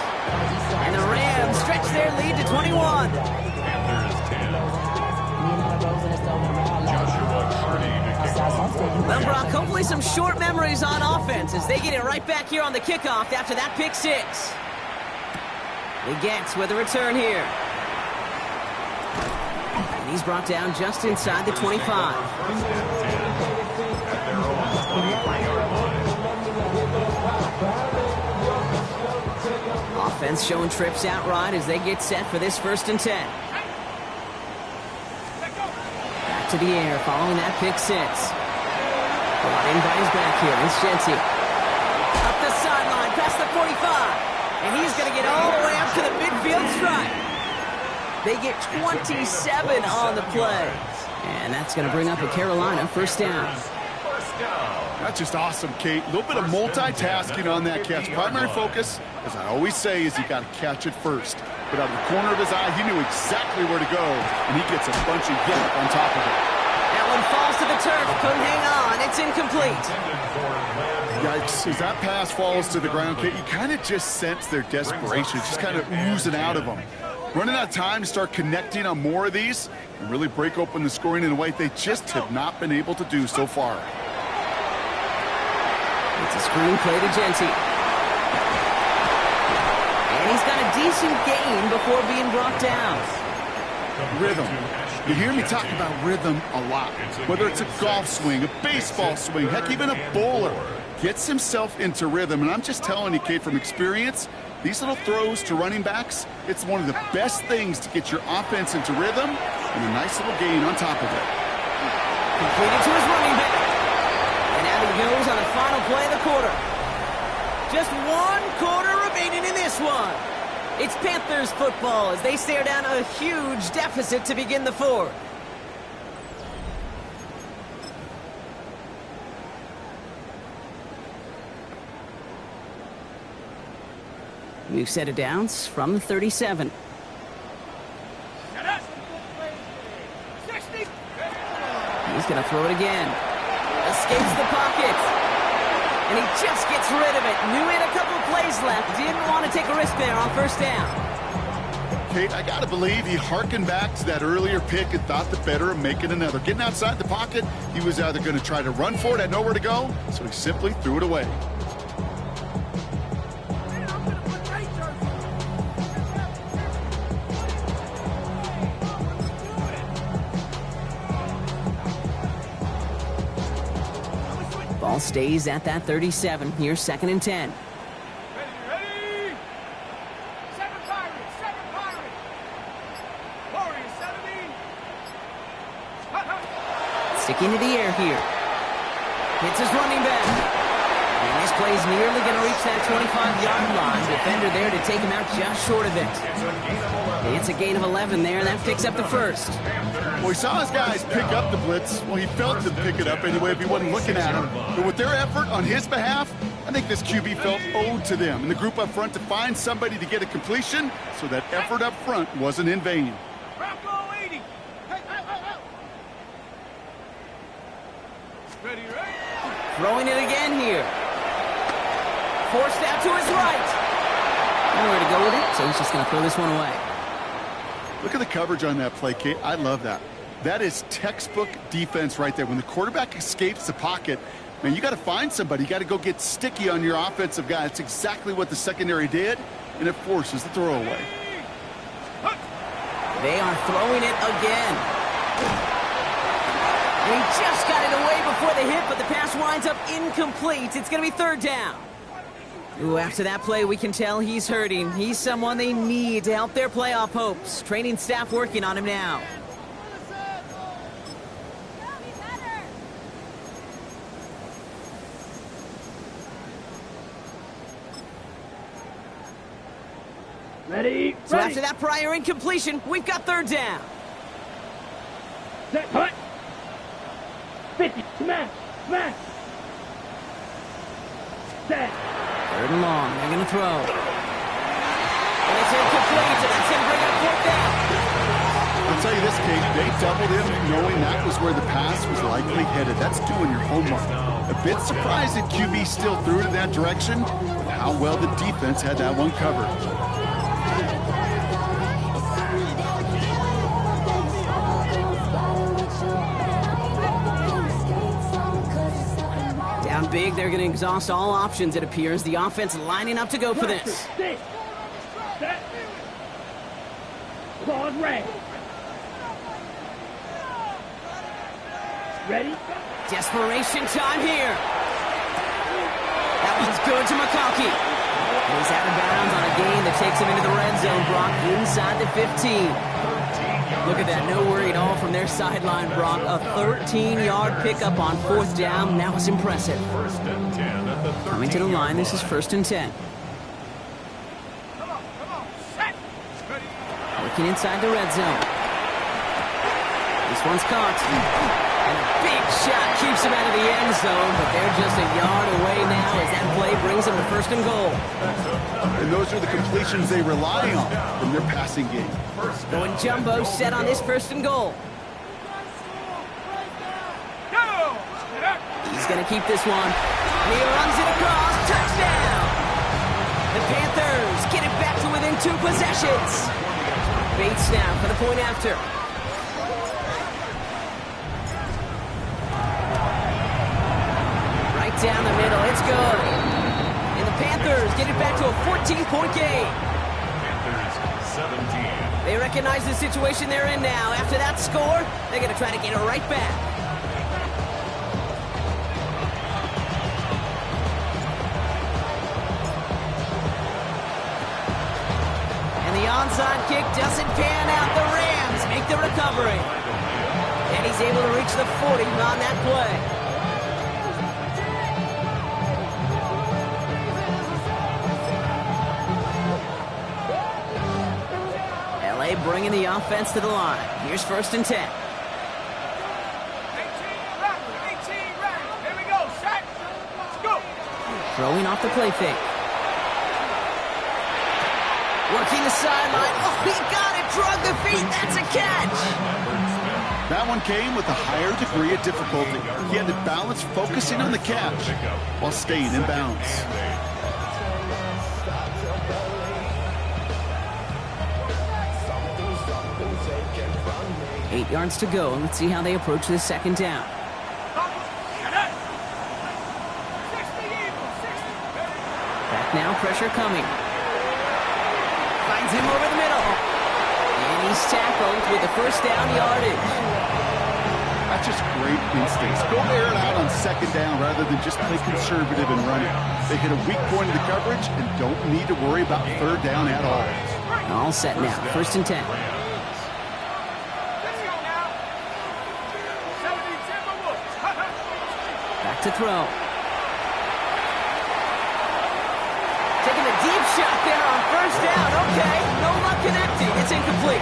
And the Rams stretch their lead to 21. Panthers 10. Joshua Carney to kick off. Well, Brock, hopefully some short memories on offense as they get it right back here on the kickoff after that pick 6. He gets with a return here. he's brought down just inside the 25. First and 10 at their own 23-yard line. Offense showing trips out right as they get set for this 1st and 10. Back to the air following that pick 6. Brought in by his back here. It's Jency. Up the sideline, past the 45. And he's going to get all the way up to the midfield stripe. They get 27 on the play. And that's going to bring up a Carolina 1st down. That's just awesome, Kate. A little bit of multitasking on that catch. Primary focus, as I always say, is you got to catch it first. But out of the corner of his eye, he knew exactly where to go, and he gets a bunch of yelp on top of it. That one falls to the turf. Couldn't hang on. It's incomplete. Yikes. As that pass falls to the ground, Kate, you kind of just sense their desperation. It's just kind of oozing out of them. Running out of time to start connecting on more of these and really break open the scoring in a way they just have not been able to do so far. It's a screen play to Jency. And he's got a decent gain before being brought down. Rhythm. You hear me talk about rhythm a lot. Whether it's a golf swing, a baseball swing, heck, even a bowler gets himself into rhythm. And I'm just telling you, Kate, from experience, these little throws to running backs, it's one of the best things to get your offense into rhythm and a nice little gain on top of it. Completed to his running back. And out he goes on the final play of the quarter. Just 1 quarter remaining in this one. It's Panthers football as they stare down a huge deficit to begin the 4th. New set of downs from the 37. 60. He's going to throw it again. Escapes the pocket. And he just gets rid of it. Knew he had a couple of plays left. Didn't want to take a risk there on 1st down. Kate, I got to believe he hearkened back to that earlier pick and thought the better of making another. Getting outside the pocket, he was either going to try to run for it, had nowhere to go, so he simply threw it away. Ball stays at that 37. Here's 2nd and 10. Ready? 7 Pirates. 7 Pirates. Warriors 70. Sticking to the air here. Hits his running back. And this play's nearly going to reach that 25-yard line. Defender there to take him out just short of it. It's a gain of 11 there, and that picks up the 1st. Well, he saw his guys pick up the blitz. Well, he felt them pick it up anyway if he wasn't looking at him. But with their effort on his behalf, I think this QB felt owed to them. And the group up front to find somebody to get a completion, so that effort up front wasn't in vain. Bronco 80. Ready? Throwing it again here. Forced out to his right. Nowhere to go with it, so he's just going to throw this one away. Look at the coverage on that play, Kate. I love that. That is textbook defense right there. When the quarterback escapes the pocket, man, you got to find somebody. You got to go get sticky on your offensive guy. It's exactly what the secondary did, and it forces the throwaway. They are throwing it again. And he just got it away before the hit, but the pass winds up incomplete. It's going to be 3rd down. Ooh, after that play, we can tell he's hurting. He's someone they need to help their playoff hopes. Training staff working on him now. Ready? So after that prior incompletion, we've got 3rd down. Set. Hut. 50. Smash. Smash. Set. 3rd and long. They're going to throw. And it's incomplete, and that's going to bring up 4th down. I'll tell you this, Kate. They doubled him knowing that was where the pass was likely headed. That's doing your homework. A bit surprised that QB still threw it in that direction, but how well the defense had that one covered. Down big, they're going to exhaust all options, it appears. The offense lining up to go for this. Set. Claude Ray. Ready? Desperation time here. That one's good to McConkey. And he's out of bounds on a gain that takes him into the red zone, Brock, inside the 15. Look at that, no worry at all from their sideline, Brock. A 13-yard pickup on 4th down. That was impressive. Coming to the line, this is 1st and 10. Working inside the red zone. This one's caught. And a big shot keeps him out of the end zone, but they're just a yard away now as that play brings them to 1st and goal. And those are the completions they rely on from their passing game. Going jumbo set on this 1st and goal. He's going to keep this one. And he runs it across. Touchdown! The Panthers get it back to within 2 possessions. Bates now for the point after. Right down the middle. It's good. And the Panthers get it back to a 14-point game. Panthers 17. They recognize the situation they're in now. After that score, they're going to try to get it right back. And the onside kick doesn't pan out. The Rams make the recovery. And he's able to reach the 40 on that play. Bringing the offense to the line. Here's 1st and 10. 18 ready. Here we go. Set. Let's go. Throwing off the play fake. Working the sideline. Oh, he got it. Drug the feet. That's a catch. That one came with a higher degree of difficulty. He had to balance focusing on the catch while staying in bounds. 8 yards to go. Let's see how they approach this 2nd down. Back now, pressure coming. Finds him over the middle. And he's tackled with the 1st down yardage. That's just great instincts. Go air it out on 2nd down rather than just play conservative and run it. They hit a weak point of the coverage and don't need to worry about 3rd down at all. All set now. 1st and 10. To throw. Taking a deep shot there on 1st down. Okay, no luck connecting. It's incomplete.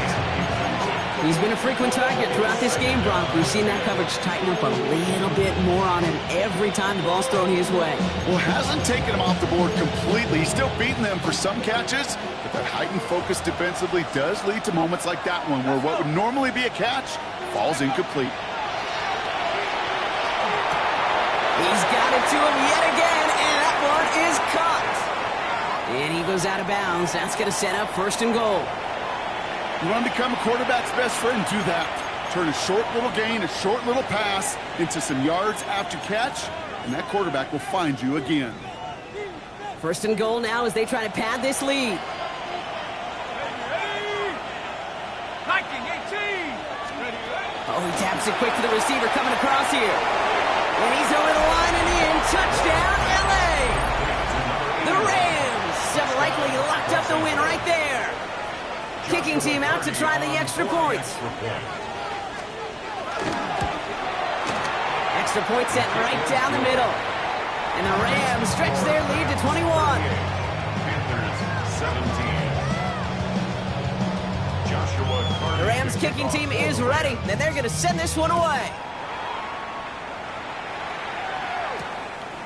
He's been a frequent target throughout this game, Brock. We've seen that coverage tighten up a little bit more on him every time the ball's thrown his way. Well, hasn't taken him off the board completely. He's still beating them for some catches, but that heightened focus defensively does lead to moments like that one where what would normally be a catch falls incomplete. He's got it to him yet again, and that one is caught. And he goes out of bounds. That's going to set up 1st and goal. You want to become a quarterback's best friend? Do that. Turn a short little gain, a short little pass into some yards after catch, and that quarterback will find you again. 1st and goal now as they try to pad this lead. 19-18. Oh, he taps it quick to the receiver coming across here. And he's over the line and in. Touchdown, LA! The Rams have likely locked up the win right there. Kicking team out to try the extra points. Extra point set right down the middle. And the Rams stretch their lead to 21. Panthers 17. Joshua Carter. The Rams kicking team is ready, and they're going to send this one away.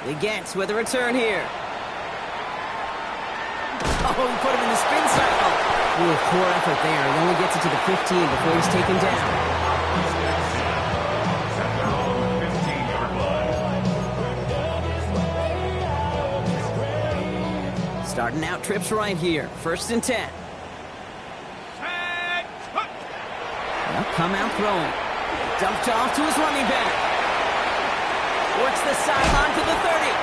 He gets with a return here. Oh, he put him in the spin cycle. Ooh, poor effort there. He only gets it to the 15 before he's taken down. Starting out trips right here. 1st and 10. They'll come out throwing. Dumped off to his running back. Works the sideline to the 30.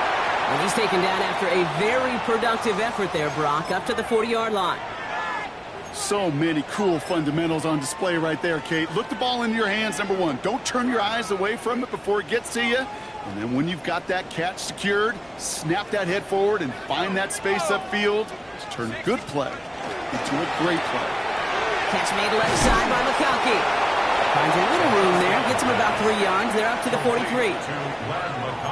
And he's taken down after a very productive effort there, Brock, up to the 40-yard line. So many cool fundamentals on display right there, Kate. Look the ball into your hands, number one. Don't turn your eyes away from it before it gets to you. And then when you've got that catch secured, snap that head forward and find that space upfield to turn a good play into a great play. Catch made left side by McConkey. Finds a little room there, gets him about 3 yards. They're up to the 43.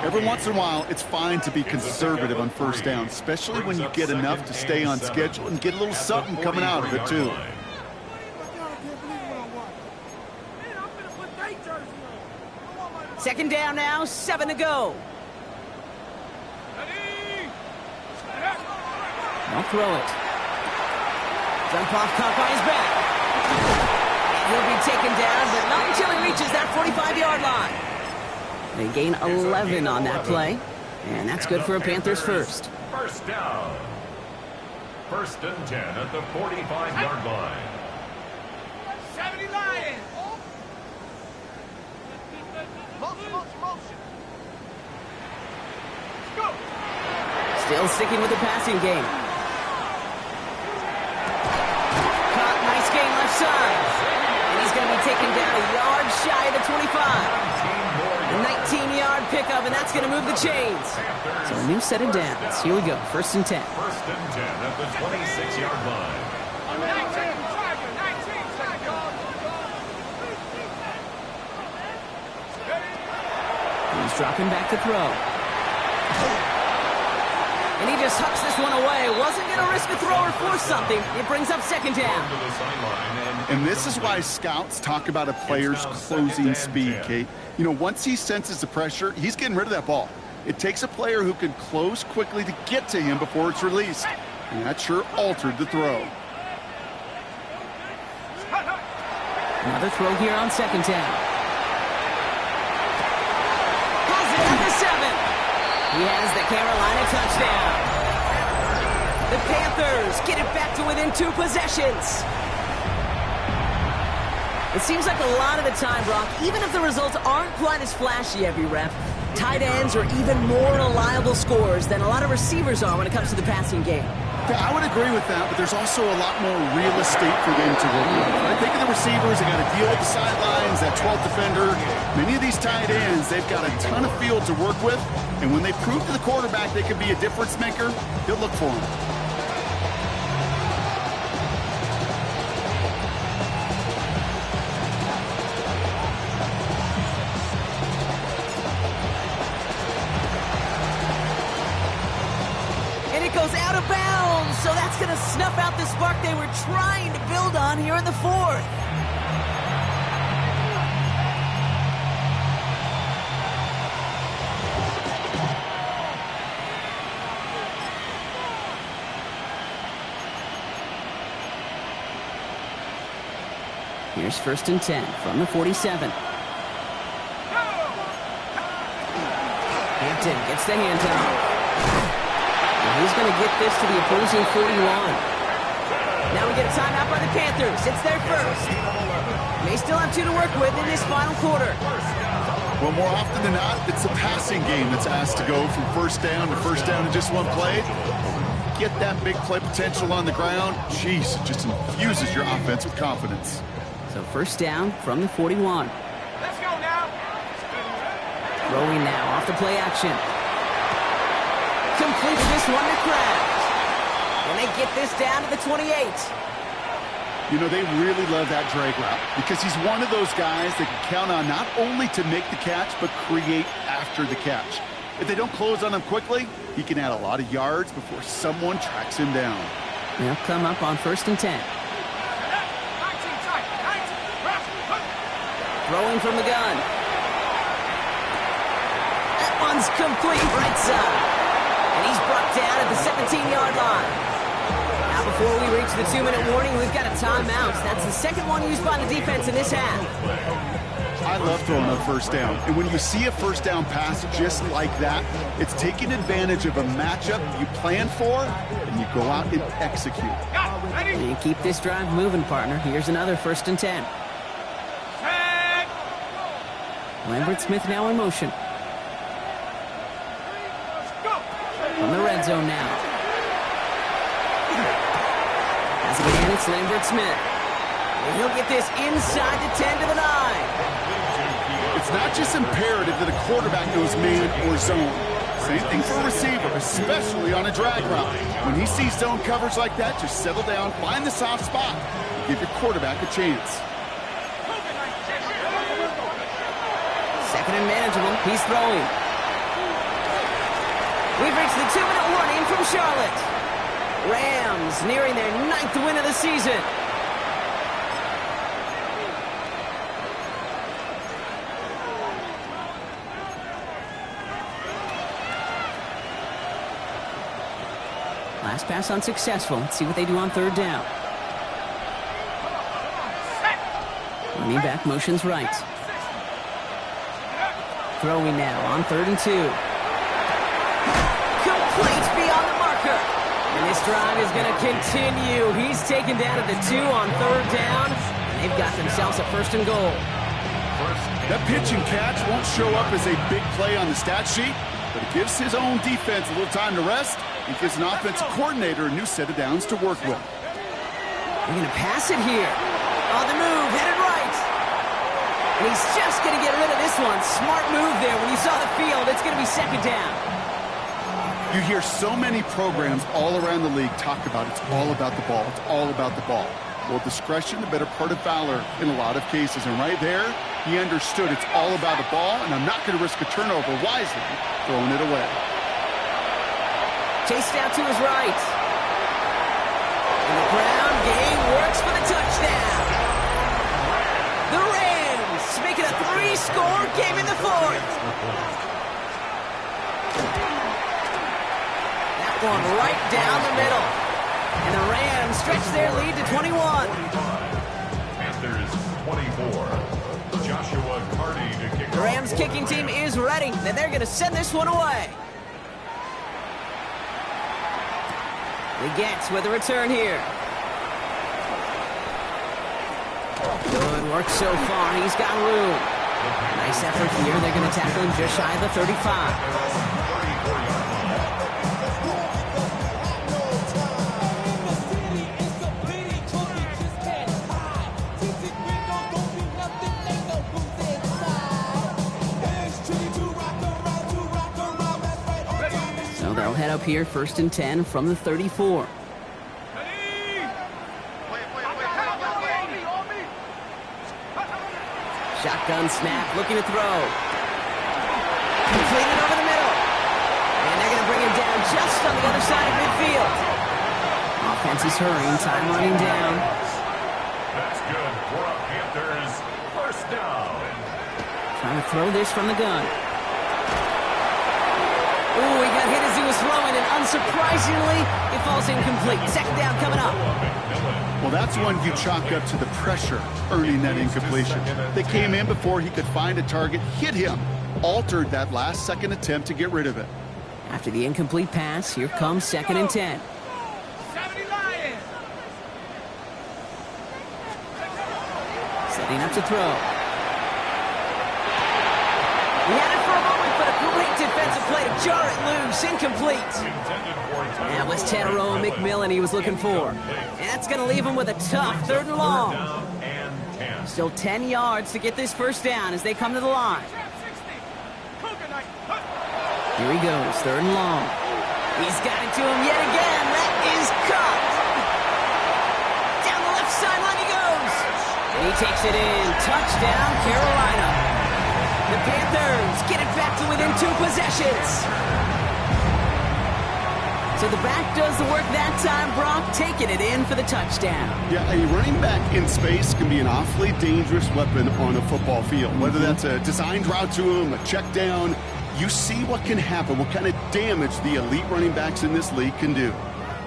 Every once in a while, it's fine to be conservative on first down, especially when you get enough to stay on schedule and get a little something coming out of it, too. Second down now, 7 to go. I'll throw it. Jump off, caught by his back. And he'll be taken down, but not until he reaches that 45-yard line. They gain 11 on that play, and that's good for a Panthers first. First down. 1st and 10 at the 45-yard line. 70 Lions. Motion. Let's go. Still sticking with the passing game. Caught, nice gain left side. And he's going to be taken down a yard shy of the 25. A 19-yard pickup, and that's going to move the chains. So a new set of downs. Here we go, 1st and 10. 1st and 10 at the 26-yard line. 19. He's dropping back to throw. And he just hucks this one away. Wasn't going to risk a throw or force something. It brings up 2nd down. And this is why scouts talk about a player's closing speed, Kate. You know, once he senses the pressure, he's getting rid of that ball. It takes a player who can close quickly to get to him before it's released. And that sure altered the throw. Another throw here on 2nd down. Has it at the 7. He has the Carolina touchdown. The Panthers get it back to within 2 possessions. It seems like a lot of the time, Brock, even if the results aren't quite as flashy every rep, tight ends are even more reliable scorers than a lot of receivers are when it comes to the passing game. Yeah, I would agree with that, but there's also a lot more real estate for them to work with. I think of the receivers, they got to deal with the sidelines, that 12th defender. Many of these tight ends, they've got a ton of field to work with, and when they prove to the quarterback they can be a difference maker, he'll look for them. Goes out of bounds, so that's going to snuff out the spark they were trying to build on here in the 4th. Here's 1st and 10 from the 47. Hampton gets the handoff. He's going to get this to the opposing 41. Now we get a timeout by the Panthers. It's their first. They still have 2 to work with in this final quarter. Well, more often than not, it's the passing game that's asked to go from 1st down to 1st down in just 1 play. Get that big play potential on the ground. Jeez, it just infuses your offense with confidence. So 1st down from the 41. Let's go now. Throwing now off the play action. Completes this one to Kraft. And they get this down to the 28. You know, they really love that drag route because he's one of those guys that can count on not only to make the catch, but create after the catch. If they don't close on him quickly, he can add a lot of yards before someone tracks him down. They'll come up on 1st and 10. 19 tight. 19. Throwing from the gun. That one's complete right side. And he's brought down at the 17-yard line. Now before we reach the 2-minute warning, we've got a timeout. That's the 2nd one used by the defense in this half. I love throwing on 1st down. And when you see a 1st down pass just like that, it's taking advantage of a matchup you plan for, and you go out and execute. And you keep this drive moving, partner. Here's another 1st and 10. Lambert Smith now in motion. From the red zone now. Has again, it's Lambert Smith. And he'll get this inside the 10 to the 9. It's not just imperative that a quarterback knows man or zone. Same thing for a receiver, especially on a drag route. When he sees zone coverage like that, just settle down, find the soft spot, and give your quarterback a chance. Second and manageable. He's throwing. We've reached the 2-minute warning from Charlotte. Rams nearing their 9th win of the season. Last pass unsuccessful. Let's see what they do on 3rd down. Running back motions right. Throwing now on 3rd and 2. Complete beyond the marker. And this drive is going to continue. He's taken down at the 2 on 3rd down. And they've got themselves a 1st and goal. That pitch and catch won't show up as a big play on the stat sheet, but it gives his own defense a little time to rest and gives an offensive coordinator a new set of downs to work with. They're going to pass it here. On the move, headed right. And he's just going to get rid of this one. Smart move there. When you saw the field, it's going to be 2nd down. You hear so many programs all around the league talk about it's all about the ball. It's all about the ball. Well, discretion, the better part of valor in a lot of cases. And right there, he understood it's all about the ball, and I'm not going to risk a turnover wisely, throwing it away. Chased out to his right. And the ground game works for the touchdown. The Rams make it a 3-score game in the 4th. That one right down the middle. And the Rams stretch their lead to 21. Panthers 24. Joshua Carty to kick off. The Rams kicking team is ready, and they're going to send this one away. Legette with a return here. Good work so far. He's got room. Nice effort here. They're going to tackle him just shy of the 35. So they'll head up here, 1st and 10 from the 34. Shotgun snap, looking to throw. Completed over the middle. And they're going to bring him down just on the other side of midfield. Offense is hurrying, time running down. That's good for a Panthers 1st down. Trying to throw this from the gun. Ooh, he got hit as he was throwing, and unsurprisingly, it falls incomplete. 2nd down coming up. Well, that's one you chalk up to the pressure earning that incompletion. They came in before he could find a target, hit him, altered that last-second attempt to get rid of it. After the incomplete pass, here comes 2nd and 10. 70 Lions. Setting up to throw. He had it for a moment, but a great defensive play to jar it loose. Incomplete. That was Tannero McMillan he was looking for. And that's going to leave him with a tough 3rd and long. Still 10 yards to get this 1st down as they come to the line. Here he goes, 3rd and long. He's got it to him yet again. That is caught. Down the left sideline he goes. And he takes it in. Touchdown, Carolina. The Panthers get it back to within 2 possessions. So the back does the work that time, Brock, taking it in for the touchdown. Yeah, a running back in space can be an awfully dangerous weapon on a football field. Whether that's a designed route to him, a check down, you see what can happen, what kind of damage the elite running backs in this league can do.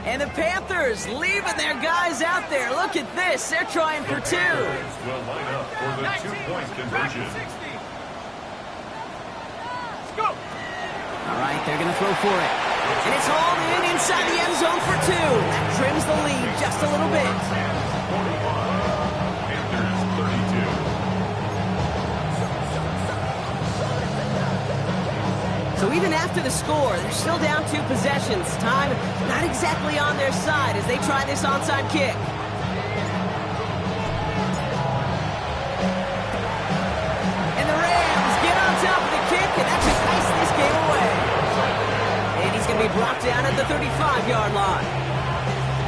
And the Panthers leaving their guys out there. Look at this. They're trying for 2. Will line up for the 2-point conversion. Go. All right, they're going to throw for it. And it's hauled in inside the end zone for 2. That trims the lead just a little bit. 45. Panthers 32. So even after the score, they're still down 2 possessions. Time not exactly on their side as they try this onside kick. brought down at the 35-yard line.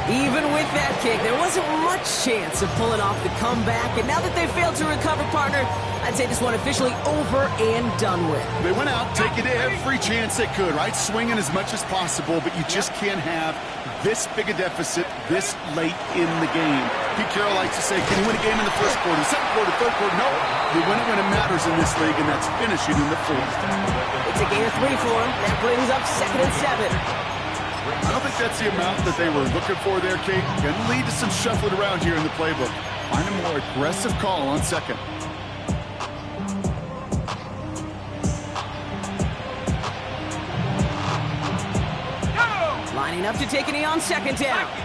Even with that kick, there wasn't much chance of pulling off the comeback. And now that they failed to recover, partner, I'd say this one officially over and done with. They went out taking every chance they could, right? Swinging as much as possible, but you just can't have this big a deficit this late in the game. Pete Carroll likes to say, can you win a game in the first quarter, second quarter, third quarter? No. You win it when it matters in this league, and that's finishing in the fourth. It's a gain of 3 for him. That brings up 2nd and 7. I don't think that's the amount that they were looking for there, Kate. Going to lead to some shuffling around here in the playbook. Find a more aggressive call on second. Lining up to take a knee on 2nd down.